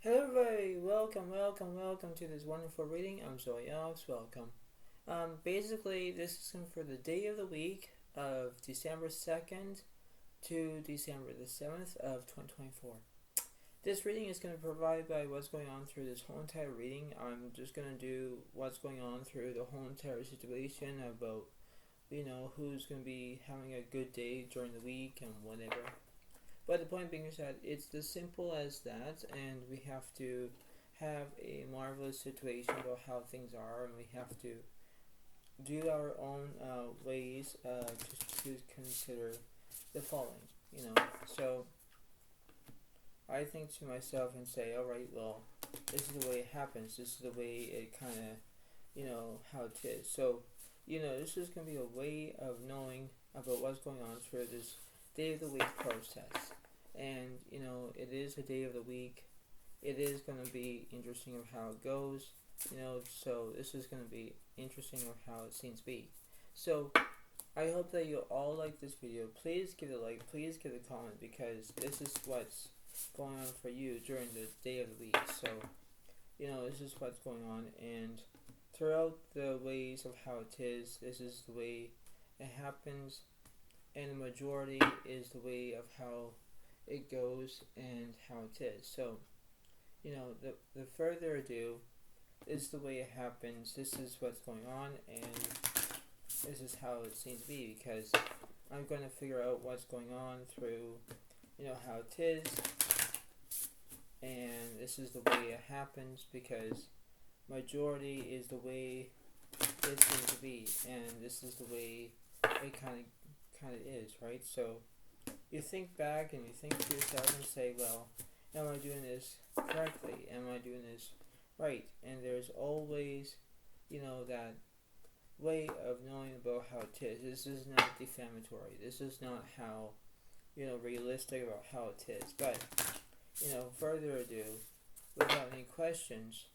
Hello everybody, welcome to this wonderful reading. I'm Zoe Alex, welcome. Basically, this is for the day of the week of December 2nd to December the 7th of 2024. This reading is going to provide by what's going on through this whole entire reading. I'm just going to do what's going on through the whole entire situation about, who's going to be having a good day during the week and whatever. But the point being is that it's as simple as that, and we have to have a marvelous situation about how things are, and we have to do our own ways to consider the following. So I think to myself and say, all right, well, this is the way it happens. This is the way it kind of, how it is. So, this is going to be a way of knowing about what's going on through this day of the week process. And, it is a day of the week. It is going to be interesting of how it goes. So this is going to be interesting of how it seems to be. So I hope that you all like this video. Please give it a like. Please give it a comment, because this is what's going on for you during the day of the week. So, this is what's going on. And throughout the ways of how it is, this is the way it happens. And the majority is the way of how it goes and how it is. So, the further ado, this is the way it happens. This is what's going on, and this is how it seems to be, because I'm going to figure out what's going on through, how it is, and this is the way it happens, because majority is the way it seems to be, and this is the way it kind of is, right? So you think back and you think to yourself and say, well, am I doing this correctly? Am I doing this right? And there's always, that way of knowing about how it is. This is not defamatory. This is not how, realistic about how it is. But, further ado, without any questions,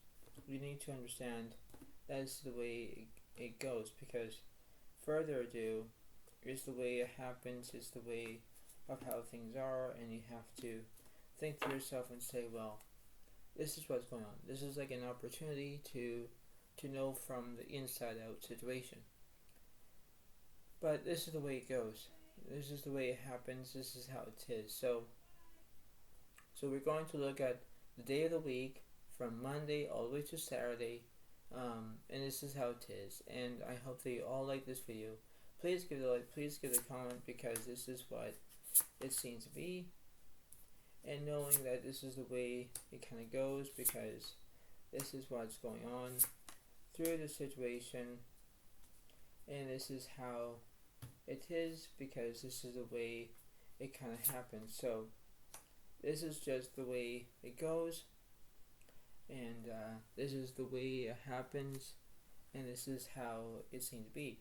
we need to understand that's the way it goes, because further ado is the way it happens, is the way of how things are, and you have to think to yourself and say, well, this is what's going on. This is like an opportunity to know from the inside out situation. But this is the way it goes. This is the way it happens. This is how it is. So we're going to look at the day of the week from Monday all the way to Saturday, and this is how it is. And I hope that you all like this video. Please give it a like. Please give it a comment, because this is what it seems to be, and knowing that this is the way it kind of goes, because this is what's going on through the situation, and this is how it is, because this is the way it kind of happens. So this is just the way it goes, and this is the way it happens, and this is how it seems to be.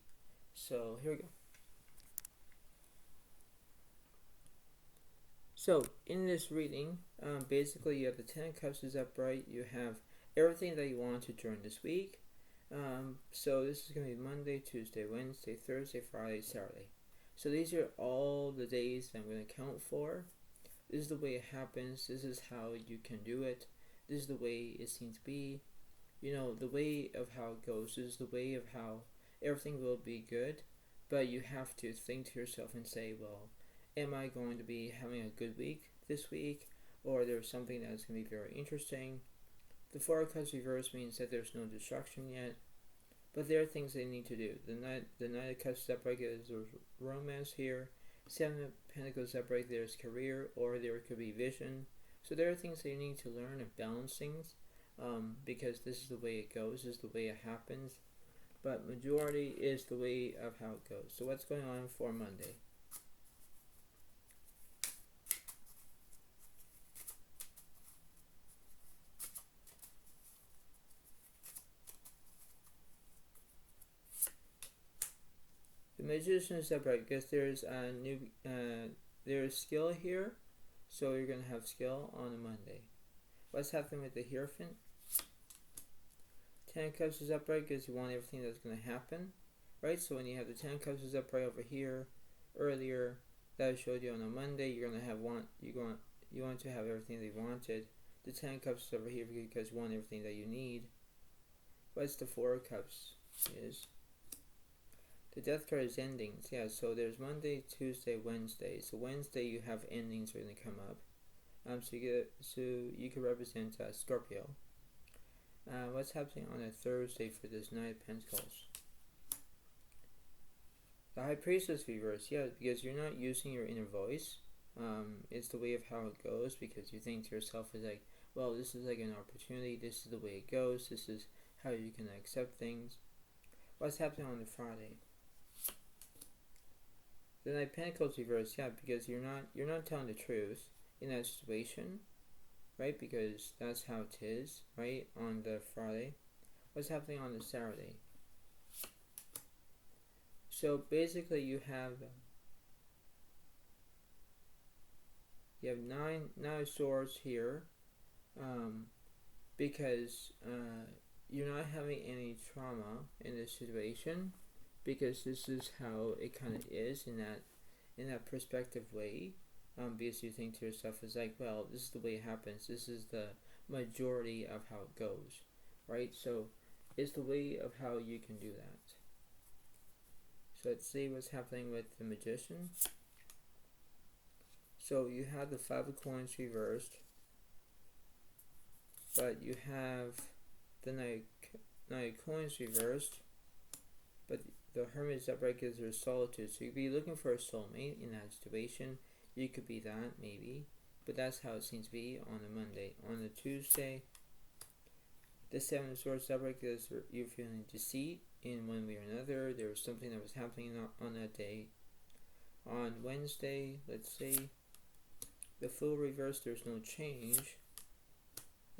So here we go. So in this reading, basically you have the 10 of Cups is upright. You have everything that you wanted during this week. So this is going to be Monday, Tuesday, Wednesday, Thursday, Friday, Saturday. So these are all the days that I'm going to count for. This is the way it happens. This is how you can do it. This is the way it seems to be. The way of how it goes. This is the way of how everything will be good. But you have to think to yourself and say, well, am I going to be having a good week this week, or there's something that's going to be very interesting? The Four of Cups reverse means that there's no destruction yet, but there are things they need to do. The Knight of Cups upright, there's romance here. Seven of Pentacles upright, there's career, or there could be vision. So there are things they need to learn and balance things, because this is the way it goes, this is the way it happens. But majority is the way of how it goes. So what's going on for Monday? The Magician is upright, because there's a new there's skill here, so you're gonna have skill on a Monday. What's happening with the Hierophant? 10 of Cups is upright because you want everything that's gonna happen, right? So when you have the 10 of Cups is upright over here earlier, that showed you on a Monday you're gonna have you want to have everything they wanted. The Ten of Cups is over here because you want everything that you need. What's the Four of Cups is? The Death card is endings. Yeah, so there's Monday, Tuesday, Wednesday. So Wednesday you have endings are going to come up. So you could represent Scorpio. What's happening on a Thursday for this Knight of Pentacles? The High Priestess reverse, yeah, because you're not using your inner voice. It's the way of how it goes, because you think to yourself is like, well, this is like an opportunity, this is the way it goes, this is how you can accept things. What's happening on the Friday? The Knight of Pentacles reverse, yeah, because you're not telling the truth in that situation, right? Because that's how it is, right? On the Friday. What's happening on the Saturday? So basically you have nine of swords here, because you're not having any trauma in this situation, because this is how it kind of is in that perspective way. Because you think to yourself is like, well, this is the way it happens, this is the majority of how it goes, right? So it's the way of how you can do that. So let's see what's happening with the Magician. So you have the Five of Coins reversed, but you have the Knight of Coins reversed, but the Hermit is upright because there's solitude. So you'd be looking for a soulmate in that situation. You could be that, maybe, but that's how it seems to be on a Monday. On a Tuesday, the Seven of Swords upright because you're feeling deceit in one way or another. There was something that was happening on that day. On Wednesday, let's see, the Fool reversed, there's no change.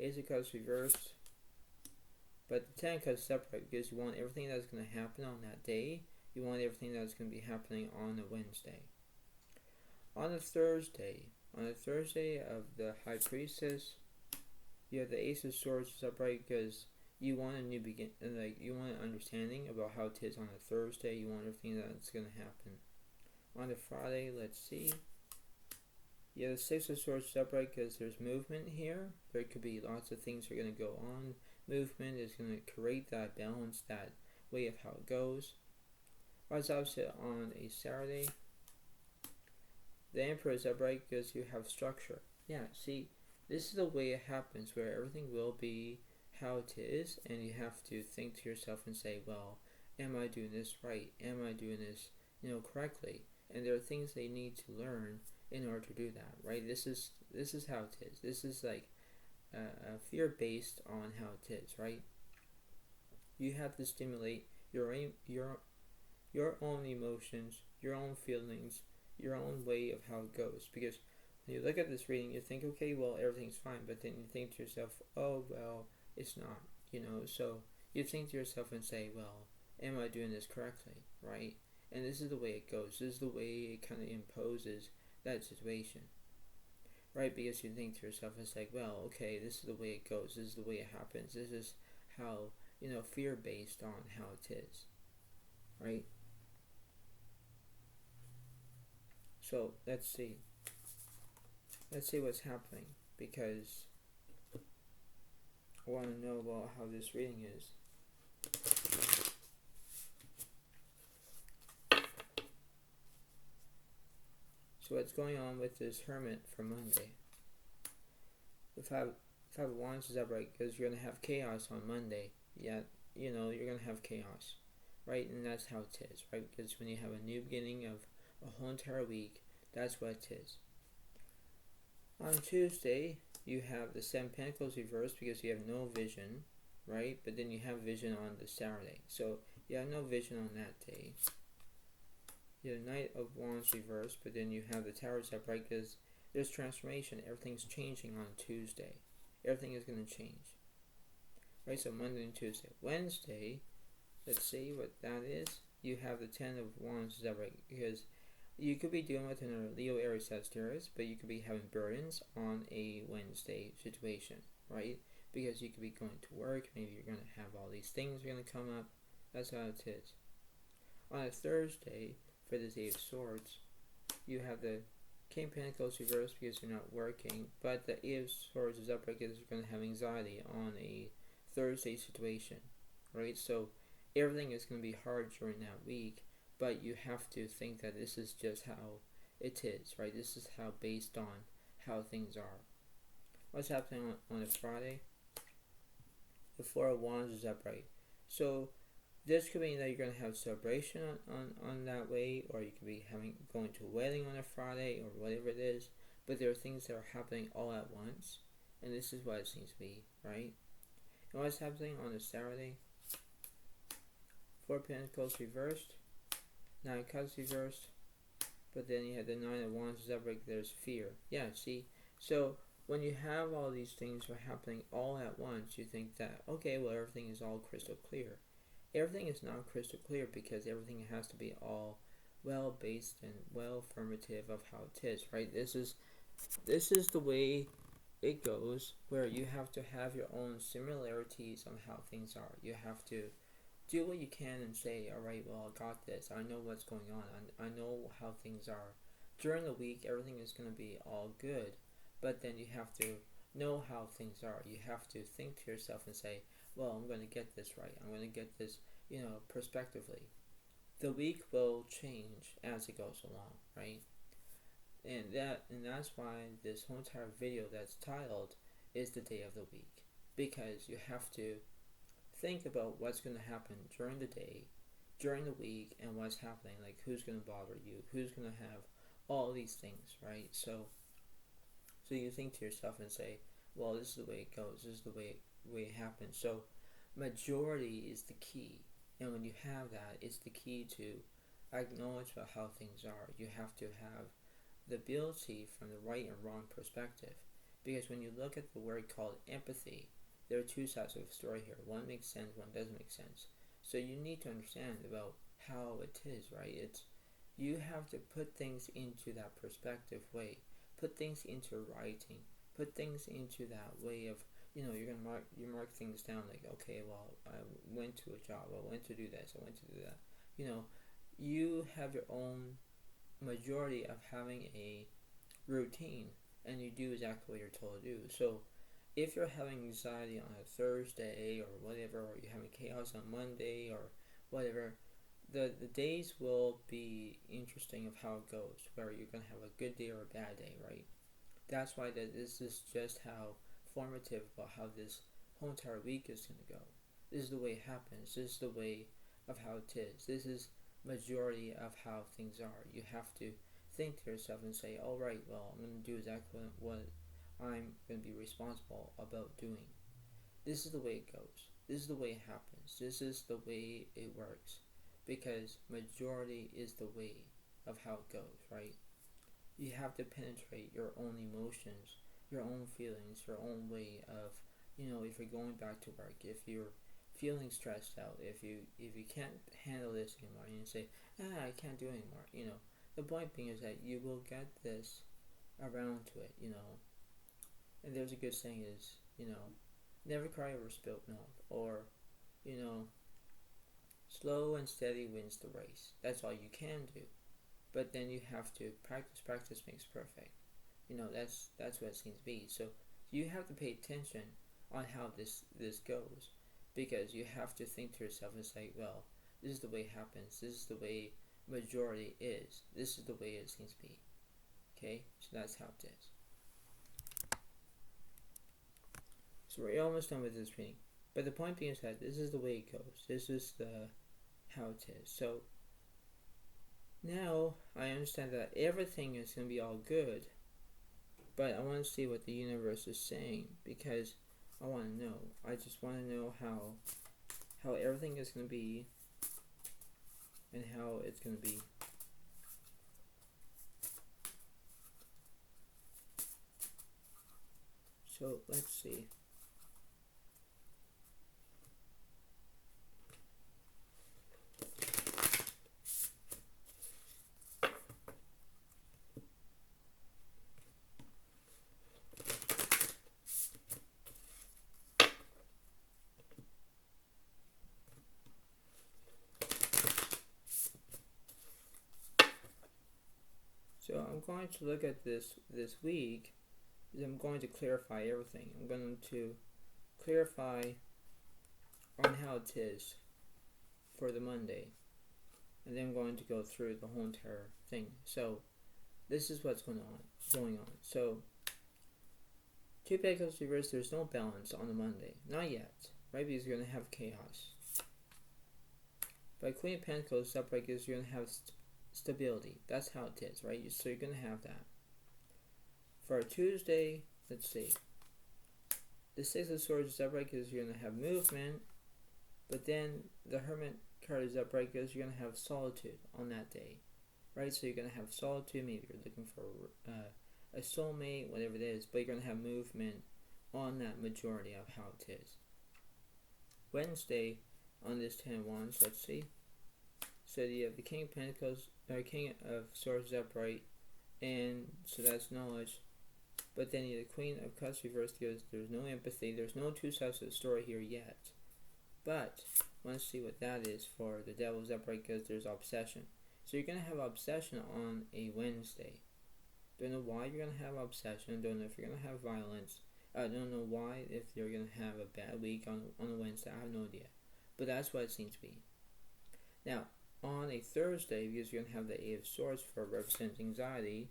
Ace of Cups reversed, but the Ten of Cups upright because you want everything that's going to happen on that day. You want everything that's going to be happening on a Wednesday. On a Thursday of the High Priestess, you have the Ace of Swords upright because you want a new you want an understanding about how it is on a Thursday. You want everything that's going to happen. On a Friday, let's see. You have the Six of Swords upright because there's movement here. There could be lots of things that are going to go on. Movement is going to create that balance, that way of how it goes. What's opposite on a Saturday? The Emperor is upright because you have structure. Yeah, see, this is the way it happens, where everything will be how it is, and you have to think to yourself and say, well, am I doing this right? Am I doing this, correctly? And there are things they need to learn in order to do that, right? This is how it is. This is like fear based on how it is, right? You have to stimulate your own emotions, your own feelings, your own way of how it goes. Because when you look at this reading, you think, okay, well, everything's fine, but then you think to yourself, oh, well, it's not, so you think to yourself and say, well, am I doing this correctly, right? And this is the way it goes. This is the way it kind of imposes that situation, right? Because you think to yourself, it's like, well, okay, this is the way it goes. This is the way it happens. This is how, fear based on how it is, right? So let's see what's happening, because I want to know about how this reading is. So what's going on with this Hermit for Monday? The Five of Wands is upright because you're going to have chaos on Monday. Yeah, you're going to have chaos, right? And that's how it is, right? Because when you have a new beginning of a whole entire week, that's what it is. On Tuesday, you have the Seven of Pentacles reversed because you have no vision, right? But then you have vision on the Saturday. So you have no vision on that day. You have the Knight of Wands reversed, but then you have the Towers upright because there's transformation. Everything's changing on Tuesday. Everything is going to change. Right, so Monday and Tuesday. Wednesday, let's see what that is. You have the Ten of Wands upright because you could be dealing with another Leo, Aries, Sagittarius, but you could be having burdens on a Wednesday situation, right? Because you could be going to work, maybe you're going to have all these things are going to come up. That's how it is. On a Thursday, for the Eight of Swords, you have the King of Pentacles reversed because you're not working, but the Eight of Swords is up because you're going to have anxiety on a Thursday situation, right? So everything is going to be hard during that week, but you have to think that this is just how it is, right? This is how, based on how things are. What's happening on a Friday? The Four of Wands is upright. So this could mean that you're going to have celebration on that way, or you could be going to a wedding on a Friday, or whatever it is. But there are things that are happening all at once, and this is what it seems to be, right? And what's happening on a Saturday? Four of Pentacles reversed, Nine of Cups reversed, but then you had the Nine of Wands is upright. There's fear. Yeah, see? So when you have all these things are happening all at once, you think that, okay, well, everything is all crystal clear. Everything is not crystal clear because everything has to be all well based and well affirmative of how it is, right? This is the way it goes, where you have to have your own similarities on how things are. You have to do what you can and say, all right, well, I got this. I know what's going on. I know how things are. During the week, everything is going to be all good, but then you have to know how things are. You have to think to yourself and say, well, I'm going to get this right. I'm going to get this, prospectively. The week will change as it goes along, right? And that's why this whole entire video that's titled is the day of the week, because you have to think about what's going to happen during the day, during the week, and what's happening, like who's going to bother you, who's going to have all these things, right? So you think to yourself and say, well, this is the way it goes, this is the way it happens. So majority is the key, and when you have that, it's the key to acknowledge about how things are. You have to have the ability from the right and wrong perspective, because when you look at the word called empathy, there are two sides of the story here. One makes sense, one doesn't make sense. So you need to understand about how it is, right? You have to put things into that perspective way, put things into writing, put things into that way of, you're gonna mark things down, like, okay, well, I went to a job, I went to do this, I went to do that. You have your own majority of having a routine, and you do exactly what you're told to do. So if you're having anxiety on a Thursday or whatever, or you're having chaos on Monday or whatever, the days will be interesting of how it goes, where you're going to have a good day or a bad day, right? That's why this is just how formative about how this whole entire week is going to go. This is the way it happens. This is the way of how it is. This is majority of how things are. You have to think to yourself and say, all right, well, I'm going to do exactly what I'm going to be responsible about doing. This is the way it goes. This is the way it happens. This is the way it works, because majority is the way of how it goes, right? You have to penetrate your own emotions, your own feelings, your own way of, if you're going back to work, if you're feeling stressed out, if you can't handle this anymore, and you say, I can't do it anymore, the point being is that you will get this around to it, and there's a good saying is, never cry over spilt milk, or, slow and steady wins the race. That's all you can do. But then you have to practice makes perfect. That's what it seems to be. So you have to pay attention on how this goes, because you have to think to yourself and say, well, this is the way it happens. This is the way majority is. This is the way it seems to be. Okay? So that's how it is. So we're almost done with this reading. But the point being is that this is the way it goes. This is how it is. So now I understand that everything is going to be all good, but I want to see what the universe is saying, because I want to know. I just want to know how everything is going to be and how it's going to be. So let's see. So I'm going to look at this week. I'm going to clarify everything. I'm going to clarify on how it is for the Monday, and then I'm going to go through the whole entire thing. So this is what's going on. So Two of Pentacles reversed, there's no balance on the Monday. Not yet, right? Because you're going to have chaos. By Queen of Pentacles upright, because you're going to have stability. That's how it is, right? So you're going to have that. For Tuesday, let's see. The Six of Swords is upright because you're going to have movement. But then the Hermit card is upright because you're going to have solitude on that day. Right? So you're going to have solitude. Maybe you're looking for a soulmate, whatever it is. But you're going to have movement on that majority of how it is. Wednesday, on this 10 of Wands, let's see. So you have the King of Pentacles, or King of Swords upright. And so that's knowledge. But then you have the Queen of Cups reversed because there's no empathy. There's no two sides of the story here yet. But I want to see what that is for the Devil's upright because there's obsession. So you're going to have obsession on a Wednesday. Don't know why you're going to have obsession. Don't know if you're going to have violence. I don't know why if you're going to have a bad week on a Wednesday. I have no idea. But that's what it seems to be. Now, on a Thursday, because you're going to have the Eight of Swords for representing anxiety,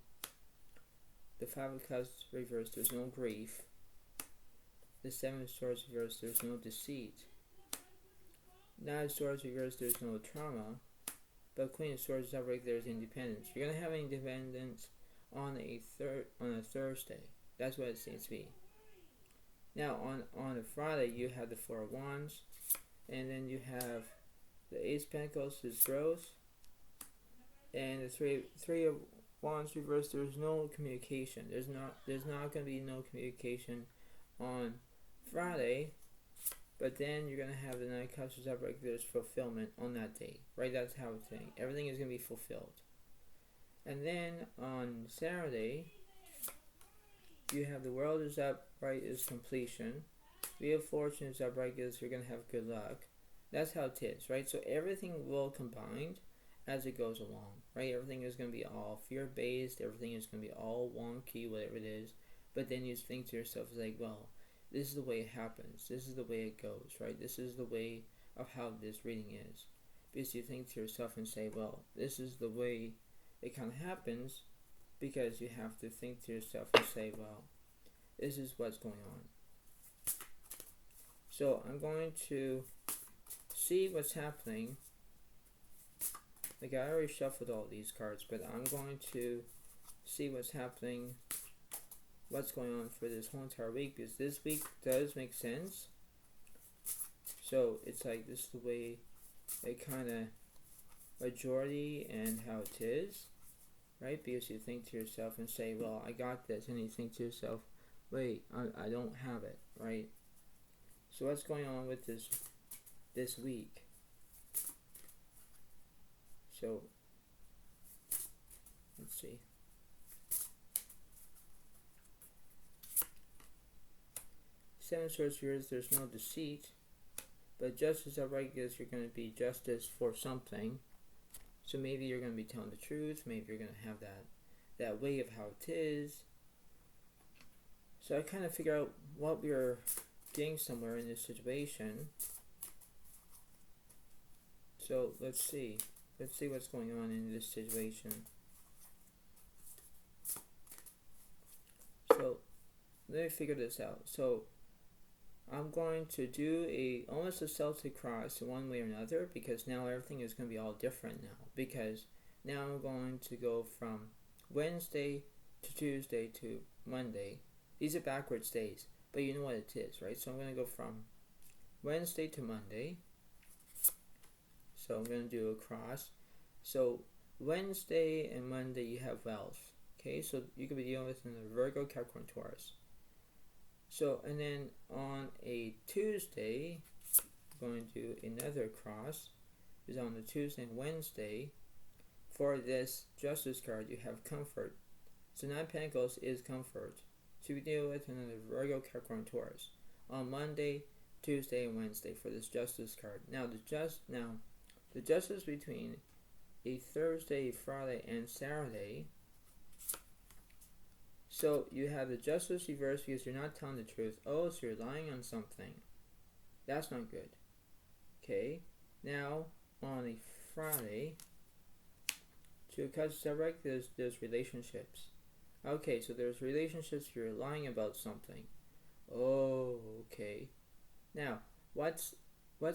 the Five of Cups reversed, there's no grief. The Seven of Swords reversed, there's no deceit. Nine of Swords reversed, there's no trauma. But Queen of Swords upright, there's independence. You're going to have independence on a Thursday. That's what it seems to be. Now, on a Friday, you have the Four of Wands. And then you have the Ace of Pentacles is growth. And the Three of Wands reversed, there's no communication. There's not going to be no communication on Friday. But then you're going to have the Nine of Cups is upright, there's fulfillment on that day. Right? That's how it's saying. Everything is going to be fulfilled. And then on Saturday, you have the World is upright is completion. Wheel of Fortune is upright because you're going to have good luck. That's how it is, right? So everything will combine as it goes along, right? Everything is going to be all fear-based. Everything is going to be all wonky, whatever it is. But then you think to yourself, like, well, this is the way it happens. This is the way it goes, right? This is the way of how this reading is. Because you think to yourself and say, well, this is the way it kind of happens, because you have to think to yourself and say, well, this is what's going on. So I'm going to see what's happening. Like, I already shuffled all these cards, but I'm going to see what's happening, what's going on for this whole entire week, because this week does make sense. So it's like, this is the way it kind of majority and how it is, right? Because you think to yourself and say, well, I got this, and you think to yourself, wait, I don't have it, right? So what's going on with this week? So let's see. Seven of Swords here is there's no deceit, but justice upright is you're going to be justice for something. So maybe you're going to be telling the truth. Maybe you're going to have that way of how it is. So I kind of figure out what we're getting somewhere in this situation. So let's see what's going on in this situation. So let me figure this out. So I'm going to do almost a Celtic cross in one way or another, because now everything is going to be all different now. Because now I'm going to go from Wednesday to Tuesday to Monday. These are backwards days, but you know what it is, right? So I'm going to go from Wednesday to Monday. So I'm going to do a cross. So Wednesday and Monday you have wealth. Okay, so you could be dealing with a Virgo, Capricorn, Taurus. So, and then on a Tuesday, I'm going to do another cross. Is on the Tuesday and Wednesday. For this Justice card, you have comfort. So Nine of Pentacles is comfort. So we deal with another Virgo, Capricorn, Taurus. On Monday, Tuesday, and Wednesday for this Justice card. Now the Justice between a Thursday, Friday, and Saturday So you have the Justice reversed because you're not telling the truth. Oh, so you're lying on something. That's not good. Okay. Now on a Friday, Two of Cups direct. There's relationships. Okay, so there's relationships. You're lying about something. Oh, okay. Now what's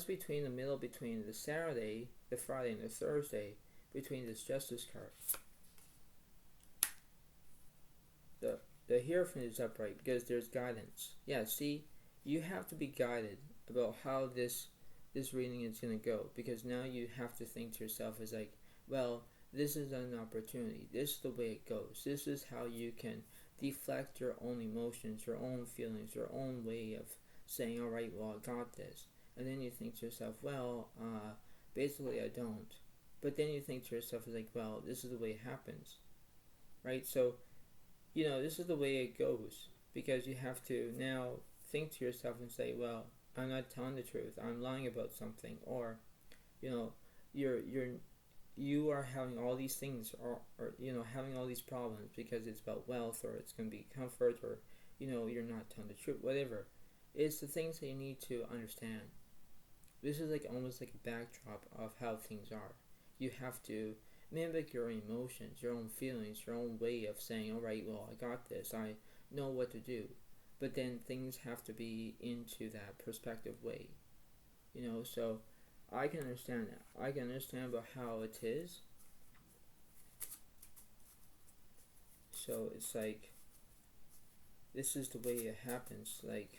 between the middle between the Saturday, the Friday, and the Thursday between this Justice card? The Hierophant is upright because there's guidance. Yeah, see, you have to be guided about how this reading is going to go, because now you have to think to yourself as like, well, this is an opportunity. This is the way it goes. This is how you can deflect your own emotions, your own feelings, your own way of saying, all right, well, I got this. And then you think to yourself, well, basically I don't. But then you think to yourself, like, well, this is the way it happens, right? So, this is the way it goes, because you have to now think to yourself and say, well, I'm not telling the truth. I'm lying about something, or, you are having all these things, or having all these problems because it's about wealth, or it's going to be comfort, or, you're not telling the truth, whatever. It's the things that you need to understand. This is like almost like a backdrop of how things are. You have to mimic your emotions, your own feelings, your own way of saying, all right, well, I got this, I know what to do. But then things have to be into that perspective way, so I can understand that. I can understand about how it is. So it's like, this is the way it happens. Like,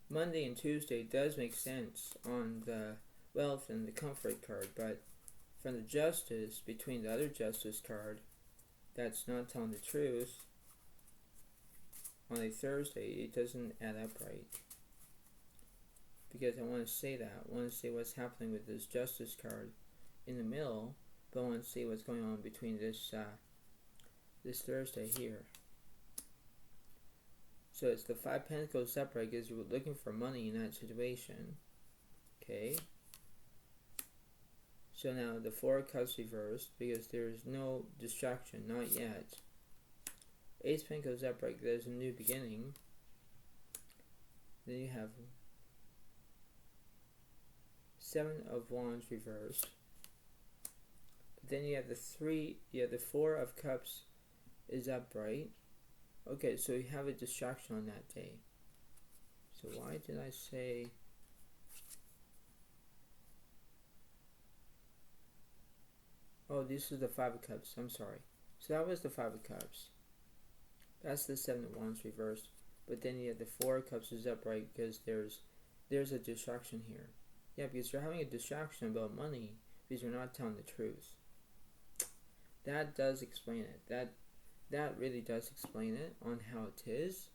Monday and Tuesday does make sense on the wealth and the comfort card, but from the Justice, between the other Justice card, that's not telling the truth, on a Thursday, it doesn't add up right. Because I want to say that. I want to say what's happening with this Justice card in the middle, but I want to see what's going on between this Thursday here. So it's the Five Pentacles upright because you're looking for money in that situation. Okay. So now the Four of Cups reversed because there's no distraction, not yet. Ace of Pentacles upright, there's a new beginning. Then you have Seven of Wands reversed. Then you have the Four of Cups is upright. Okay, so you have a distraction on that day. So why did I say... Oh, this is the Five of Cups. I'm sorry. So that was the Five of Cups. That's the Seven of Wands reversed. But then you have the Four of Cups is upright because there's a distraction here. Yeah, because you're having a distraction about money because you're not telling the truth. That does explain it. That really does explain it on how it is.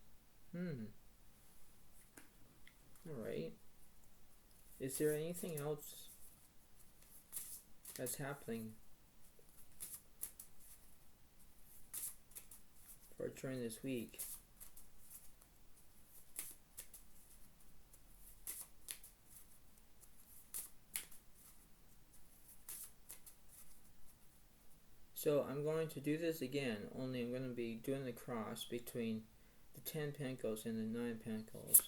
Alright. Is there anything else that's happening for during this week? So I'm going to do this again, only I'm going to be doing the cross between the 10 Pentacles and the 9 Pentacles.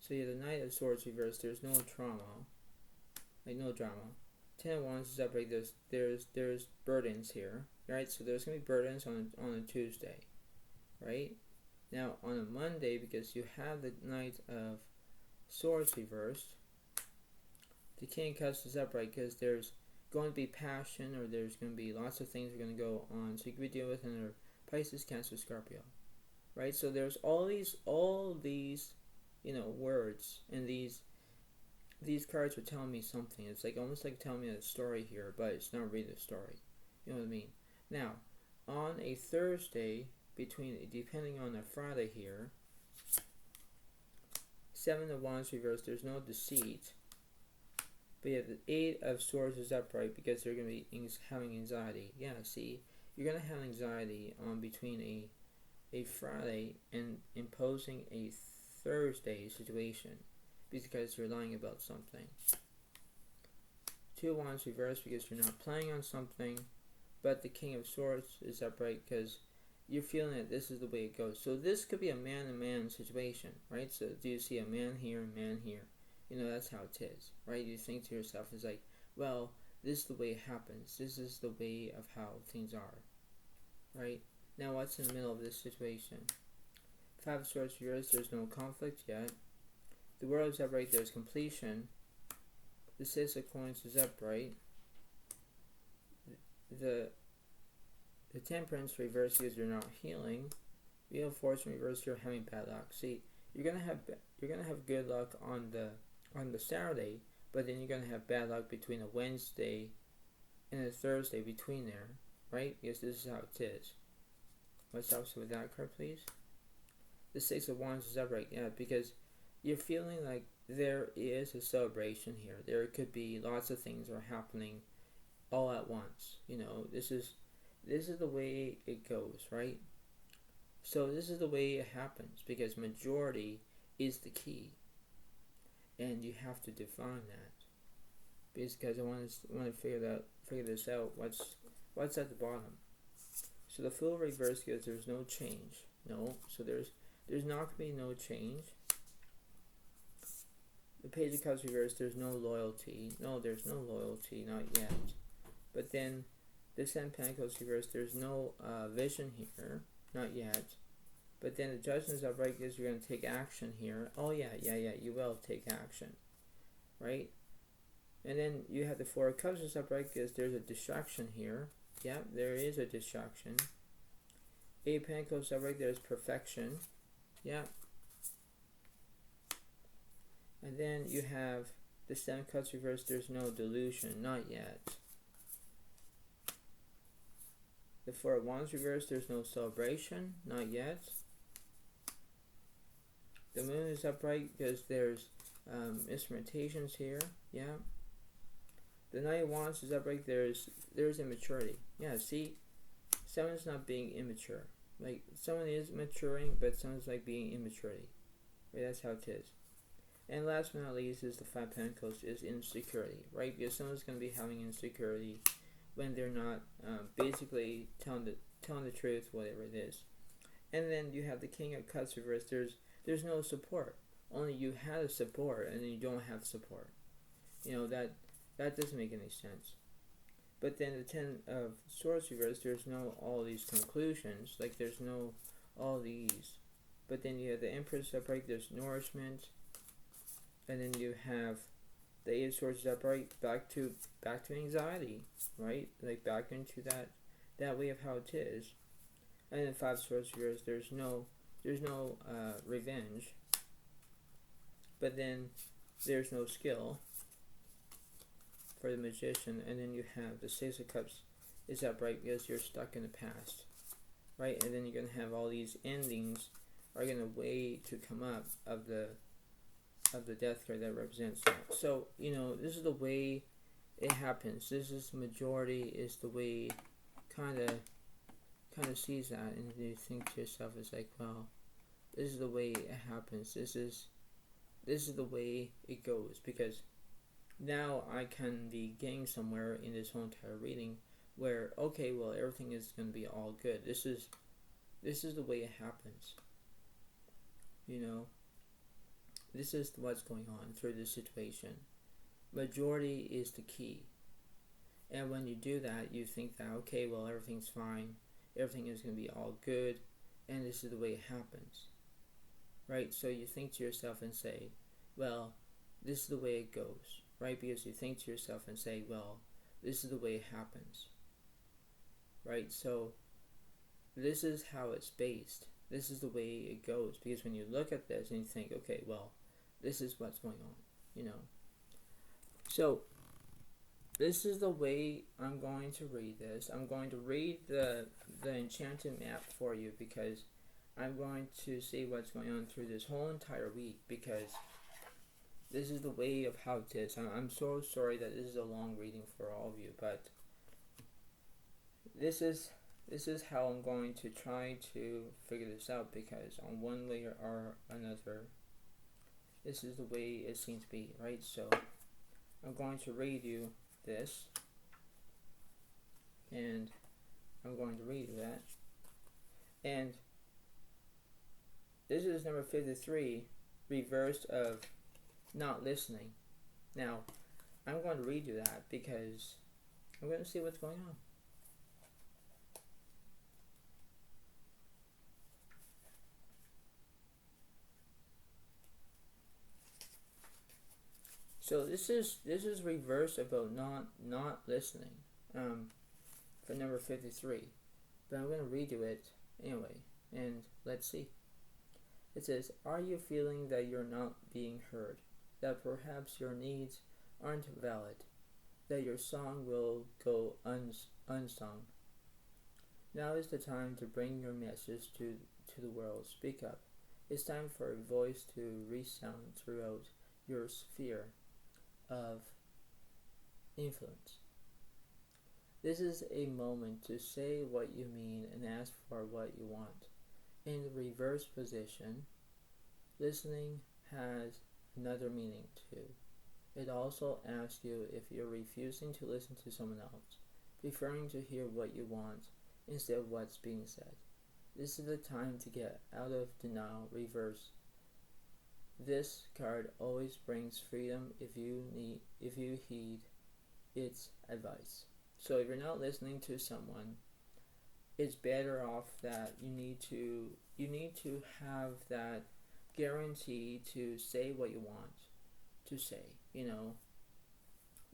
So yeah, the Knight of Swords reversed, there's no trauma. Like, no drama. 10 of Wands is upright, there's burdens here. Right, so there's going to be burdens on a Tuesday. Right? Now, on a Monday, because you have the Knight of Swords reversed, the King of Cups is upright because there's going to be passion, or there's going to be lots of things are going to go on. So you could be dealing with another Pisces, Cancer, Scorpio, right? So there's all these, words, and these cards are telling me something. It's like almost like telling me a story here, but it's not really a story. You know what I mean? Now, on a Thursday, depending on a Friday here, Seven of Wands reversed. There's no deceit. But yeah, the Eight of Swords is upright because they're going to be having anxiety. Yeah, see, you're going to have anxiety on between a Friday and imposing a Thursday situation because you're lying about something. Two of Wands reversed because you're not planning on something, but the King of Swords is upright because you're feeling that this is the way it goes. So this could be a man-to-man situation, right? So do you see a man here, a man here? That's how it is, right? You think to yourself, it's like, well, this is the way it happens. This is the way of how things are, right? Now, what's in the middle of this situation? Five of Swords reversed, there's no conflict yet. The World is upright, there's completion. The Six of Coins is upright. The Temperance reversed because you're not healing. Wheel of Fortune reversed, you're having bad luck. See, you're gonna have good luck on the Saturday, but then you're gonna have bad luck between a Wednesday and a Thursday between there, right? Because this is how it is. What's up with that card, please? The Six of Wands is upright, yeah, because you're feeling like there is a celebration here. There could be lots of things that are happening all at once. This is the way it goes, right? So this is the way it happens because majority is the key, and you have to define that. Because I want to figure this out. What's at the bottom? So the Fool reversed because there's no change. No, so there's not going to be no change. The Page of Cups reversed, there's no loyalty. No, there's no loyalty, not yet. But then the Ten of Pentacles reversed, there's no vision here, not yet. But then the Judgment is upright because you're going to take action here. Oh yeah, you will take action, right? And then you have the Four of Cups is upright because there's a distraction here. Yeah, there is a distraction. Eight of Pentacles upright, there's perfection. Yeah. And then you have the Seven of Cups reversed, there's no delusion, not yet. The Four of Wands reversed, there's no celebration, not yet. The Moon is upright because there's instrumentations here, yeah. The Knight of Wands is upright, there's immaturity. Yeah, see, someone's not being immature. Like, someone is maturing, but someone's like being immaturity. Right, that's how it is. And last but not least is the Five of Pentacles is insecurity, right? Because someone's going to be having insecurity when they're not basically telling the truth, whatever it is. And then you have the King of Cups reversed. There's no support. Only you had a support, and then you don't have support. That doesn't make any sense. But then the Ten of Swords reversed. There's no all these conclusions. Like there's no all these. But then you have the Empress upright. There's nourishment. And then you have the Eight of Swords upright, back to anxiety, right? Like back into that way of how it is. And then Five of Swords reversed, there's no revenge. But then there's no skill for the Magician. And then you have the Six of Cups is upright because you're stuck in the past, right? And then you're gonna have all these endings are gonna wait to come up of the Death card that represents that. So, this is the way it happens. This is majority is the way kind of sees that, and you think to yourself, it's like, well, this is the way it happens. This is the way it goes, because now I can be getting somewhere in this whole entire reading where, okay, well, everything is going to be all good. This is the way it happens. This is what's going on through this situation. Majority is the key. And when you do that, you think that, okay, well, everything's fine. Everything is going to be all good. And this is the way it happens. Right? So you think to yourself and say, well, this is the way it goes. Right? Because you think to yourself and say, well, this is the way it happens. Right? So this is how it's based. This is the way it goes. Because when you look at this and you think, okay, well, this is what's going on, So, this is the way I'm going to read this. I'm going to read the enchanted map for you because I'm going to see what's going on through this whole entire week, because this is the way of how it is. I'm so sorry that this is a long reading for all of you, but this is how I'm going to try to figure this out, because on one way or another, this is the way it seems to be, right? So I'm going to read you this, and I'm going to read that. And this is number 53, reversed of not listening. Now, I'm going to read you that because I'm going to see what's going on. So this is reverse about not listening, for number 53. But I'm going to read you it anyway, and let's see. It says, are you feeling that you're not being heard? That perhaps your needs aren't valid? That your song will go unsung? Now is the time to bring your message to the world. Speak up. It's time for a voice to resound throughout your sphere of influence. This is a moment to say what you mean and ask for what you want. In the reverse position, listening has another meaning too. It also asks you if you're refusing to listen to someone else, preferring to hear what you want instead of what's being said. This is the time to get out of denial. Reverse. This card always brings freedom if you heed its advice. So if you're not listening to someone, it's better off that you need to have that guarantee to say what you want to say.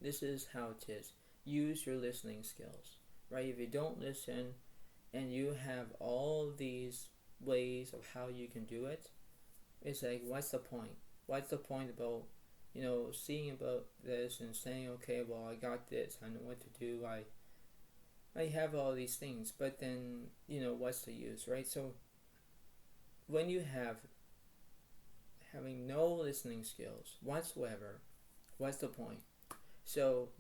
This is how it is. Use your listening skills, right? If you don't listen and you have all these ways of how you can do it, it's like, what's the point? What's the point about, seeing about this and saying, okay, well, I got this, I know what to do, I have all these things, but then, what's the use, right? So when you having no listening skills whatsoever, what's the point? So,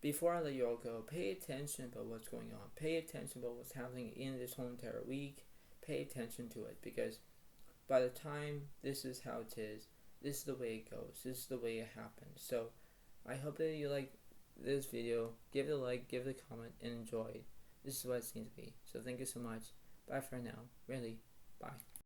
before I let you all go, pay attention about what's going on. Pay attention about what's happening in this whole entire week. Pay attention to it, because by the time this is how it is, this is the way it goes. This is the way it happens. So I hope that you like this video. Give it a like, give it a comment, and enjoy it. This is what it seems to be. So thank you so much. Bye for now. Really. Bye.